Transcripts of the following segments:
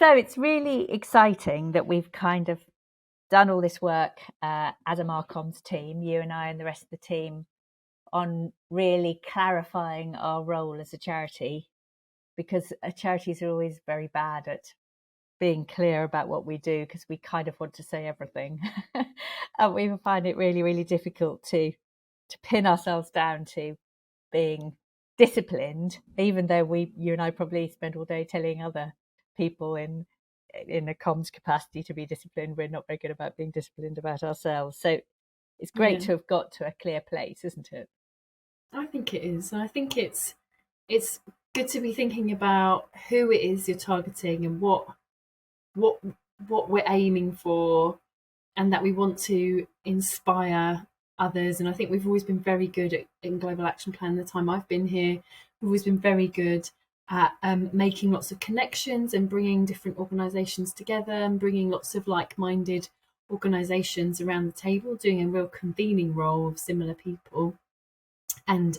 So it's really exciting that we've kind of done all this work as a Marcoms team, you and I and the rest of the team, on really clarifying our role as a charity, because charities are always very bad at being clear about what we do, because we kind of want to say everything. And we find it really, really difficult to pin ourselves down to being disciplined, even though you and I probably spend all day telling other people in a comms capacity to be disciplined. We're not very good about being disciplined about ourselves. So it's great to have got to a clear place, isn't it? I think it is. I think it's good to be thinking about who it is you're targeting and what what we're aiming for, and that we want to inspire others. And I think we've always been very good in Global Action Plan. The time I've been here, we've always been very good at making lots of connections and bringing different organisations together and bringing lots of like-minded organisations around the table, doing a real convening role of similar people and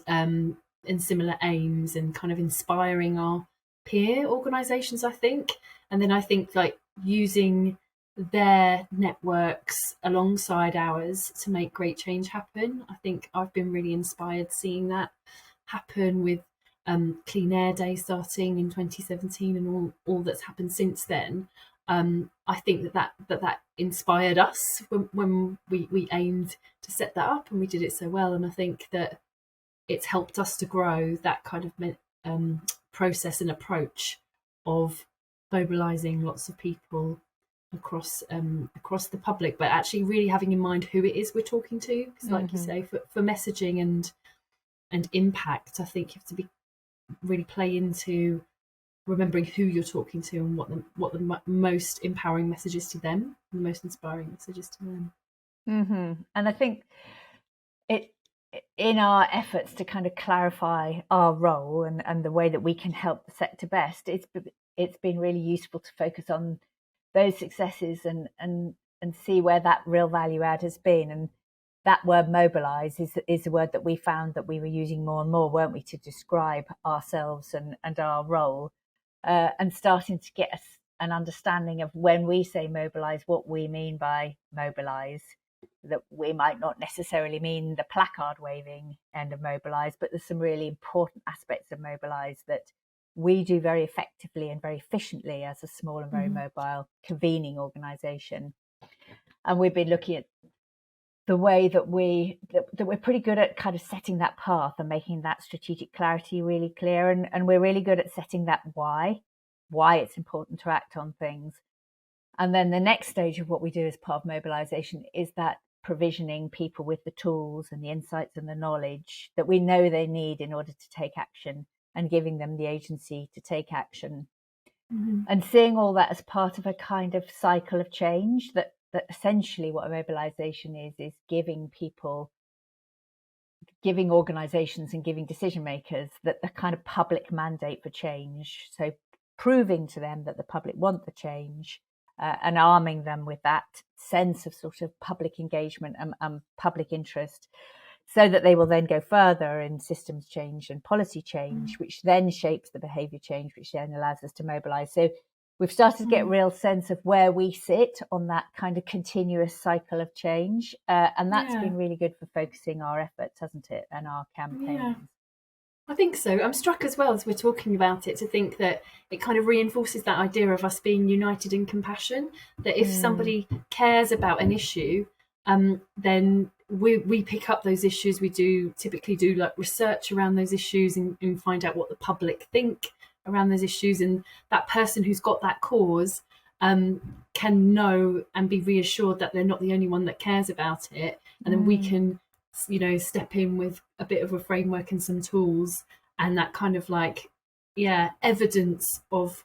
similar aims, and kind of inspiring our peer organisations, I think. And then I think like using their networks alongside ours to make great change happen. I think I've been really inspired seeing that happen with Clean Air Day starting in 2017 and all that's happened since then. I think that inspired us when we aimed to set that up, and we did it so well. And I think that it's helped us to grow that kind of process and approach of mobilising lots of people across the public, but actually really having in mind who it is we're talking to. Because, like you say, for messaging and impact, I think you have to be really play into remembering who you're talking to and what the most empowering message is to them, the most inspiring messages to them. And I think it, in our efforts to kind of clarify our role and the way that we can help the sector best, it's been really useful to focus on those successes and see where that real value add has been. And that word mobilise is a word that we found that we were using more and more, weren't we, to describe ourselves and our role, and starting to get an understanding of when we say mobilise, what we mean by mobilise. That we might not necessarily mean the placard waving end of mobilise, but there's some really important aspects of mobilise that we do very effectively and very efficiently as a small and very mobile convening organisation. And we've been looking at the way that we're pretty good at kind of setting that path and making that strategic clarity really clear. And we're really good at setting that why it's important to act on things. And then the next stage of what we do as part of mobilisation is that provisioning people with the tools and the insights and the knowledge that we know they need in order to take action, and giving them the agency to take action. And seeing all that as part of a kind of cycle of change, that essentially what a mobilisation is giving people, giving organisations and giving decision makers that the kind of public mandate for change. So proving to them that the public want the change, and arming them with that sense of sort of public engagement and public interest, so that they will then go further in systems change and policy change, which then shapes the behaviour change, which then allows us to mobilise. So we've started to get a real sense of where we sit on that kind of continuous cycle of change. And that's been really good for focusing our efforts, hasn't it, and our campaigns. Yeah. I think so. I'm struck as well as we're talking about it to think that it kind of reinforces that idea of us being united in compassion, that if somebody cares about an issue, then we pick up those issues. We typically do like research around those issues and find out what the public think around those issues. And that person who's got that cause can know and be reassured that they're not the only one that cares about it. And then we can step in with a bit of a framework and some tools, and that kind of like evidence of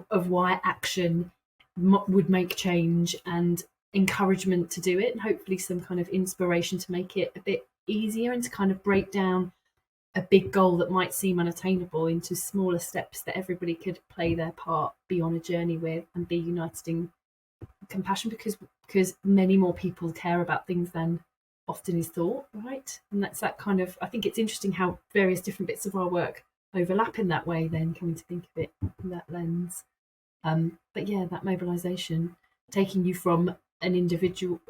why action would make change, and encouragement to do it, and hopefully some kind of inspiration to make it a bit easier, and to kind of break down a big goal that might seem unattainable into smaller steps that everybody could play their part, be on a journey with, and be united in compassion, because many more people care about things than often is thought, right? And that's that kind of, I think it's interesting how various different bits of our work overlap in that way, then coming to think of it in that lens. But that mobilisation, taking you from an individual,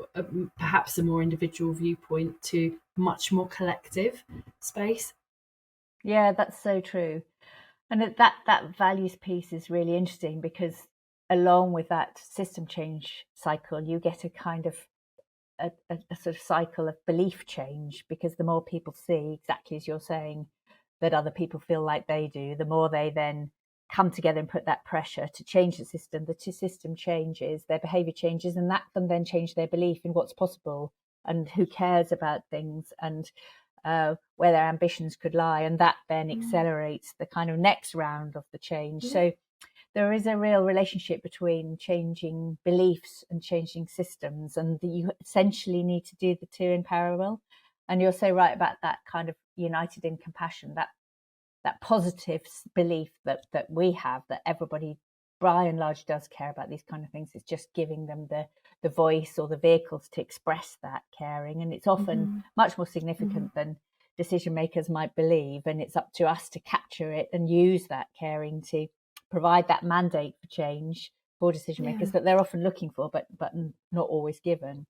perhaps a more individual viewpoint, to much more collective space. Yeah, that's so true. And that values piece is really interesting because along with that system change cycle, you get a kind of a sort of cycle of belief change, because the more people see, exactly as you're saying, that other people feel like they do, the more they then come together and put that pressure to change the system. The system changes, their behavior changes, and that can then change their belief in what's possible and who cares about things, and where their ambitions could lie. And that then accelerates the kind of next round of the change. Yeah. So there is a real relationship between changing beliefs and changing systems, and you essentially need to do the two in parallel. And you're so right about that kind of united in compassion, that positive belief that we have, that everybody by and large does care about these kind of things. It's just giving them the voice or the vehicles to express that caring, and it's often much more significant than decision makers might believe, and it's up to us to capture it and use that caring to provide that mandate for change for decision makers that they're often looking for, but not always given.